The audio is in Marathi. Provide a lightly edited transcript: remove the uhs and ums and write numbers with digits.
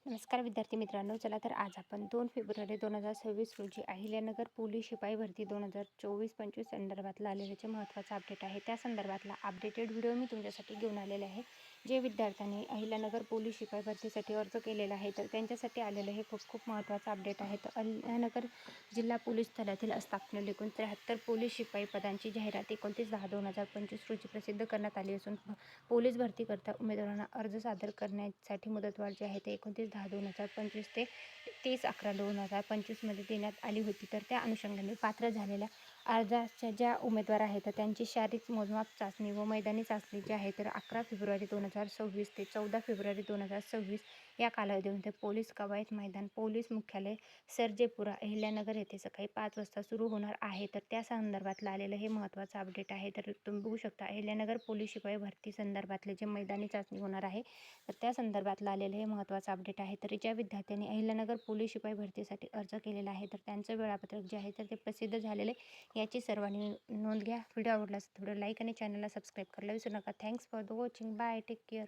नमस्कार विद्यार्थी मित्रांनो, चला तर आज आपण 2 फेब्रुवारी 2026 रोजी अहिल्यानगर पोलीस शिपाई भरती 2024-25 संदर्भातला आलेलं जे महत्त्वाचा अपडेट आहे, त्या संदर्भातला अपडेटेड व्हिडिओ मी तुमच्यासाठी घेऊन आलेले आहे. जे विद्यार्थ्यांनी अहिल्यानगर पोलीस शिपाई भरतीसाठी अर्ज केलेला आहे, तर त्यांच्यासाठी आलेलं हे खूप खूप महत्त्वाचं अपडेट आहे. तर अहिल्यानगर जिल्हा पोलीस दलातील स्थापनेल एकूण 73 पोलीस शिपाई पदांची जाहिरात 29/10/2025 रोजी प्रसिद्ध करण्यात आली असून पोलीस भरतीकरता उमेदवारांना अर्ज सादर करण्यासाठी मुदतवाढ जी आहे ते 29/10/2025 ते 30/11/2025 मध्ये देण्यात आली होती. तर त्या अनुषंगाने पात्र झालेल्या अर्जाच्या ज्या उमेदवार आहेत तर त्यांची शारीरिक मोजमाप चाचणी व मैदानी चाचणी जी आहे तर 11 फेब्रुवारी 2026 ते 14 फेब्रुवारी 2026 या कालावधीमध्ये पोलीस कवायत मैदान, पोलीस मुख्यालय, सर्जेपुरा, अहिल्यानगर येथे सकाळी 5 वाजता सुरू होणार आहे. तर त्या संदर्भातलं आलेलं हे महत्त्वाचं अपडेट आहे. तर तुम्ही बघू शकता अहिल्यानगर पोलीस शिपाई भरती संदर्भातले जे मैदानी चाचणी होणार आहे, तर त्या संदर्भातलं आलेलं हे महत्त्वाचं अपडेट आहे. तर ज्या विद्यार्थ्यांनी अहिल्यानगर पोलीस शिपाई भरतीसाठी अर्ज केलेला आहे, तर त्यांचं वेळापत्रक जे आहे तर ते प्रसिद्ध झालेले याची सर्वांनी नोंद घ्या. व्हिडिओ आवडला असेल थोडं लाईक आणि चॅनलला सबस्क्राईब करायला विसरू नका. Thanks for the watching. Bye. Take care.